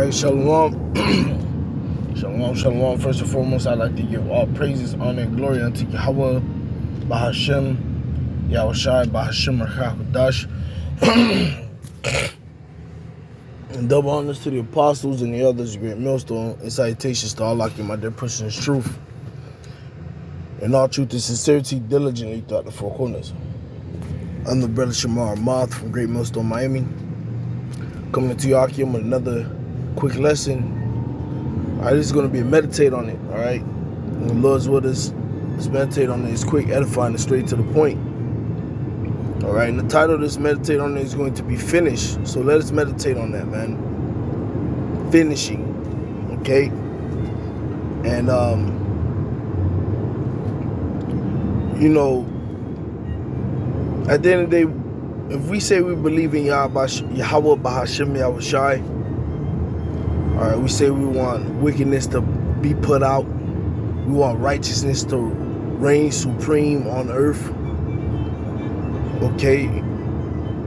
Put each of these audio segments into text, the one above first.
Alright, shalom. Shalom. First and foremost, I'd like to give all praises, honor, and glory unto Yahweh, Bahashem, Yahushai, Bahashem, Rachakadash. And double honors to the apostles and the others, great millstone, and salutations to all like my dear person's truth. In all truth and sincerity, diligently throughout the four corners. I'm the brother Shamar Moth from Great Millstone, Miami. Coming to you with another quick lesson. Alright, this is going to be a meditate on it, alright? When the Lord's with us, let's meditate on it. It's quick, edifying, and straight to the point. Alright, and the title of this meditate on it is going to be Finish. So let us meditate on that, man. Finishing. Okay? And, at the end of the day, if we say we believe in Yahweh Bahashem Yahushai, alright, we say we want wickedness to be put out, we want righteousness to reign supreme on earth, okay,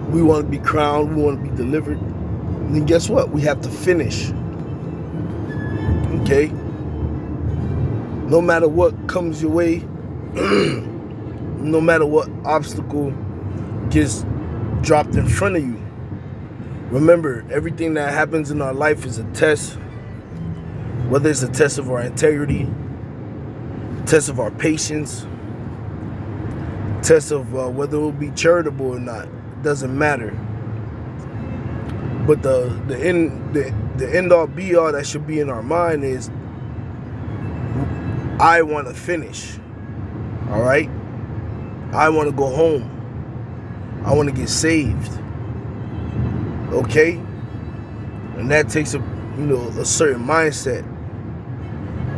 we want to be crowned, we want to be delivered, then guess what? We have to finish, okay? No matter what comes your way, no matter what obstacle gets dropped in front of you, remember, everything that happens in our life is a test. Whether it's a test of our integrity, test of our patience, test of whether it will be charitable or not, it doesn't matter. But the end all be all that should be in our mind is, I want to finish. All right, I want to go home. I want to get saved. Okay, and that takes a certain mindset.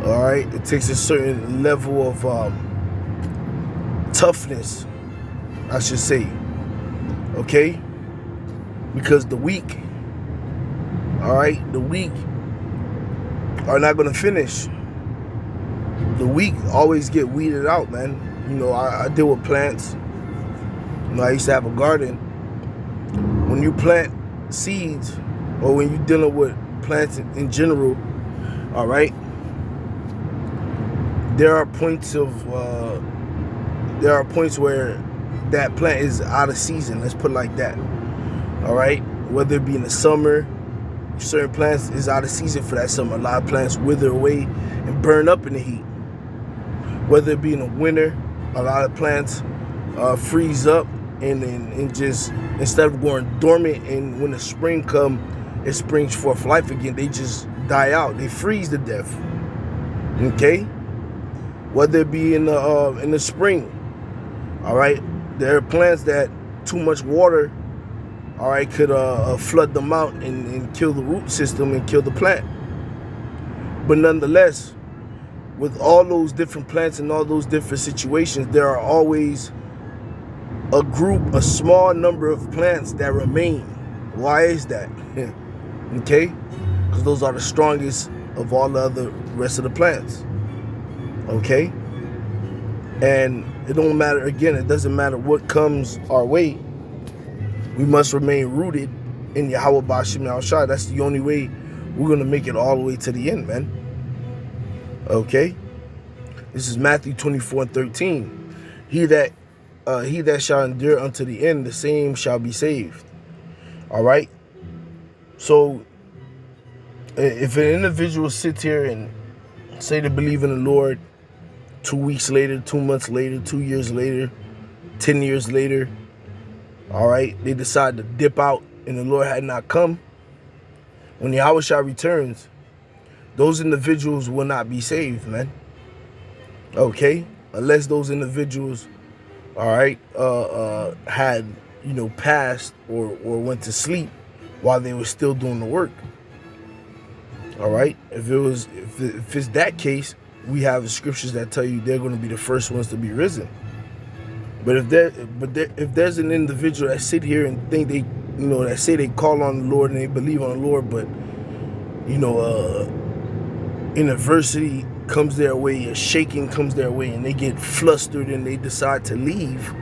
All right, it takes a certain level of toughness, I should say. Okay, because the weak, all right, the weak are not going to finish. The weak always get weeded out, man. I deal with plants. I used to have a garden. When you plant seeds, or when you're dealing with plants in general, all right, there are points where that plant is out of season. Let's put it like that. All right, whether it be in the summer, certain plants is out of season for that summer. A lot of plants wither away and burn up in the heat. Whether it be in the winter, a lot of plants freeze up and just, instead of going dormant, and when the spring come, it springs forth life again, they just die out. They freeze to death. Okay? Whether it be in the spring, all right, there are plants that too much water, all right, could flood them out and kill the root system and kill the plant. But nonetheless, with all those different plants and all those different situations, there are always a small number of plants that remain. Why is that? Okay? Because those are the strongest of all the other rest of the plants. Okay? And it don't matter, again, it doesn't matter what comes our way. We must remain rooted in Yahweh Bahashem Yahushai. That's the only way we're going to make it all the way to the end, man. Okay? This is Matthew 24:13. He that shall endure unto the end, the same shall be saved. All right? So, if an individual sits here and say they believe in the Lord 2 weeks later, 2 months later, 2 years later, 10 years later, all right, they decide to dip out and the Lord had not come, when Yahushua returns, those individuals will not be saved, man. Okay? Unless those individuals, all right, had, passed or went to sleep while they were still doing the work. All right? If it's that case, we have scriptures that tell you they're going to be the first ones to be risen. But if there's an individual that sit here and think they, that say they call on the Lord and they believe on the Lord, but in adversity comes their way, a shaking comes their way, and they get flustered and they decide to leave,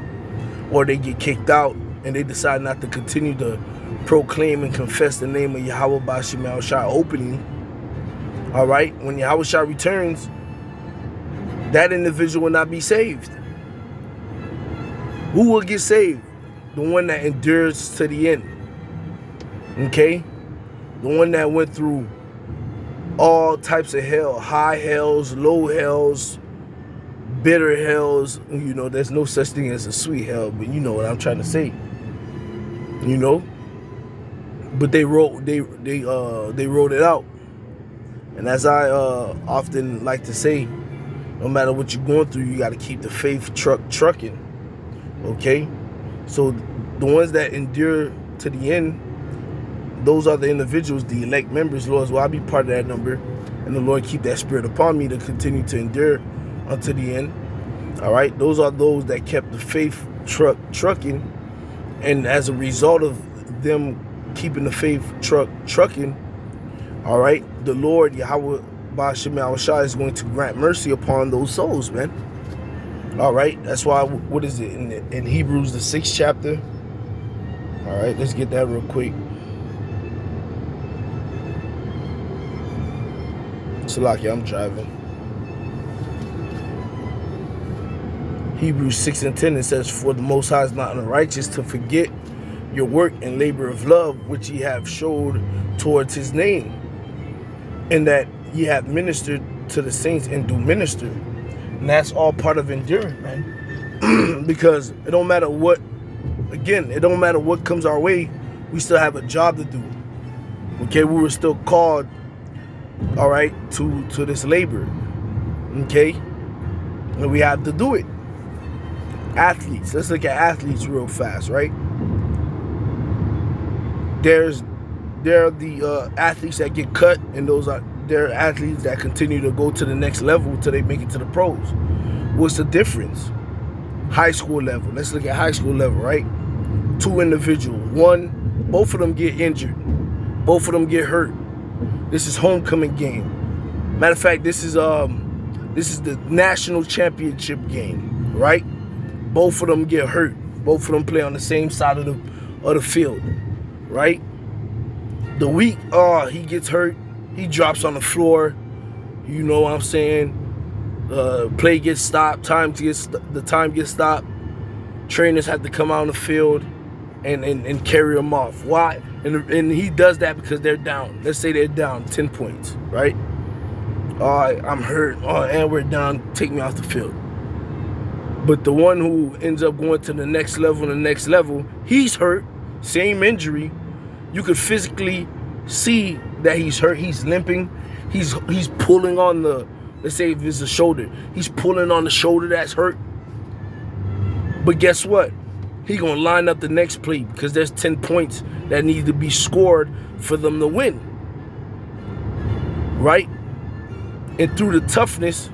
or they get kicked out and they decide not to continue to proclaim and confess the name of Yahweh Bashim Yahushua openly, all right, when Yahushua returns, that individual will not be saved. Who will get saved? The one that endures to the end. Okay? The one that went through all types of hell, high hells, low hells, bitter hells. You know, there's no such thing as a sweet hell, but you know what I'm trying to say. You know? But they wrote it out. And as I often like to say, no matter what you're going through, you got to keep the faith trucking. Okay? So the ones that endure to the end, those are the individuals, the elect members, Lord. Well, I'll be part of that number. And the Lord keep that spirit upon me to continue to endure unto the end. All right? Those are those that kept the faith trucking. And as a result of them keeping the faith trucking, all right, the Lord, Yahweh Ba'ashem Yahushua, is going to grant mercy upon those souls, man. All right, that's why, what is it, in Hebrews, the 6th chapter? All right, let's get that real quick. Salaki, I'm driving. Hebrews 6 and 10, it says, "For the Most High is not unrighteous to forget your work and labor of love, which ye have showed towards his name, and that ye have ministered to the saints and do minister." And that's all part of enduring, man. Because it don't matter what, again, it don't matter what comes our way, we still have a job to do. Okay, we were still called, all right, to this labor. Okay? And we have to do it. Athletes, let's look at athletes real fast, right? There are the athletes that get cut, and there are athletes that continue to go to the next level till they make it to the pros. What's the difference? High school level. Let's look at high school level, right? Two individuals. One, both of them get injured. Both of them get hurt. This is homecoming game. Matter of fact, this is the national championship game, right? Both of them get hurt. Both of them play on the same side of the field, right? The week, he gets hurt. He drops on the floor. You know what I'm saying? Play gets stopped. The time gets stopped. Trainers have to come out on the field and carry him off. Why? And he does that because they're down. Let's say they're down 10 points, right? I'm hurt. And we're down. Take me off the field. But the one who ends up going to the next level, he's hurt. Same injury. You could physically see that he's hurt. He's limping. He's pulling on the, let's say if it's a shoulder, he's pulling on the shoulder that's hurt. But guess what? He gonna line up the next play because there's 10 points that need to be scored for them to win. Right? And through the toughness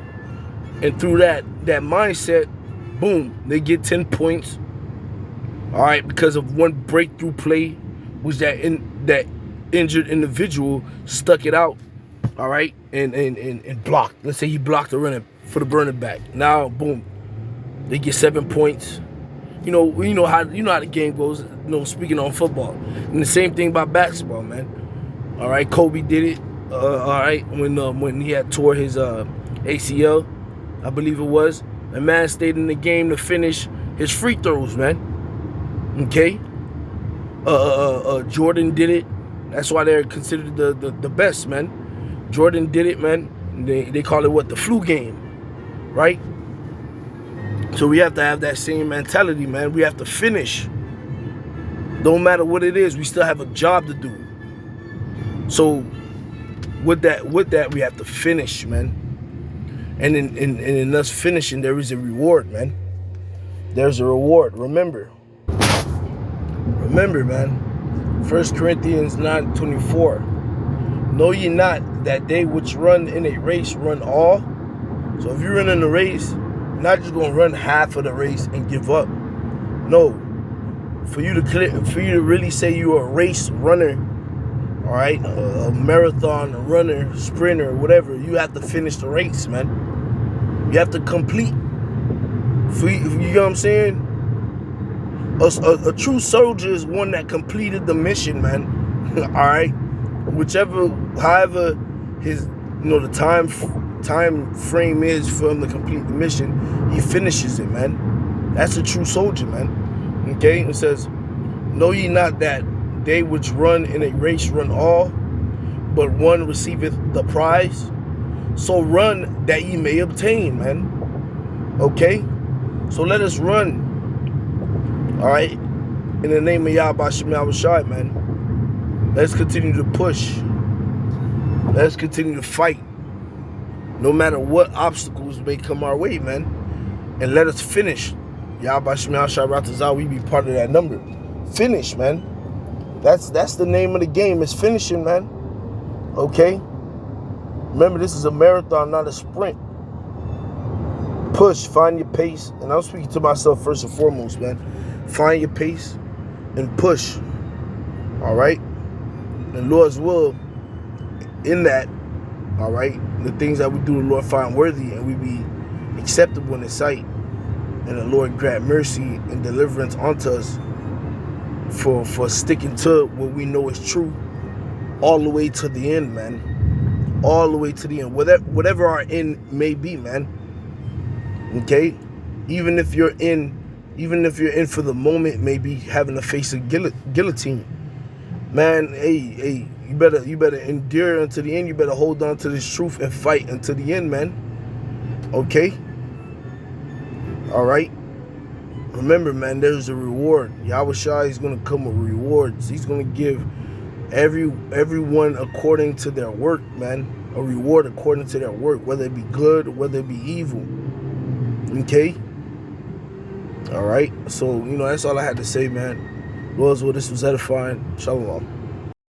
and through that mindset, boom, they get 10 points. All right, because of one breakthrough play, which that injured individual stuck it out, all right, and blocked. Let's say he blocked the running for the running back. Now, boom, they get 7 points. You know how the game goes. Speaking on football, and the same thing about basketball, man. All right, Kobe did it. All right, when he had tore his ACL, I believe it was. The man stayed in the game to finish his free throws, man. Okay. Jordan did it. That's why they're considered the best, man. Jordan did it, man. They call it what? The flu game, right? So we have to have that same mentality, man. We have to finish. Don't matter what it is, we still have a job to do. So with that, we have to finish, man. And in us finishing, there is a reward, man. There's a reward. Remember, man. 1 Corinthians 9:24. Know ye not that they which run in a race run all? So if you're running a race, you're not just gonna run half of the race and give up. No. For you to really say you're a race runner, all right, a marathon runner, sprinter, whatever, you have to finish the race, man. You have to complete. You know what I'm saying? A true soldier is one that completed the mission, man. All right, however his, the time frame is for him to complete the mission, he finishes it, man. That's a true soldier, man. Okay, it says, "Know ye not that they which run in a race run all, but one receiveth the prize? So run that ye may obtain," man. Okay, so let us run. All right, in the name of Yahweh Shem Yahushai, man. Let's continue to push. Let's continue to fight, no matter what obstacles may come our way, man. And let us finish. Yahweh Shem Yahushai Ratazah, we be part of that number. Finish, man. That's the name of the game. It's finishing, man. Okay. Remember, this is a marathon, not a sprint. Push, find your pace. And I'm speaking to myself first and foremost, man. Find your pace and push. All right? The Lord's will in that, all right? The things that we do, the Lord find worthy, and we be acceptable in His sight. And the Lord grant mercy and deliverance unto us for sticking to what we know is true all the way to the end, man. All the way to the end. Whatever our end may be, man. Okay? Even if you're in for the moment, maybe having to face a guillotine, man, hey, you better endure until the end. You better hold on to this truth and fight until the end, man. Okay? All right? Remember, man, there's a reward. Yahushua is going to come with rewards. He's going to give everyone according to their work, man. A reward according to their work, whether it be good or whether it be evil. Okay? All right? So, that's all I had to say, man. Lord's will, this was edifying. Shalom.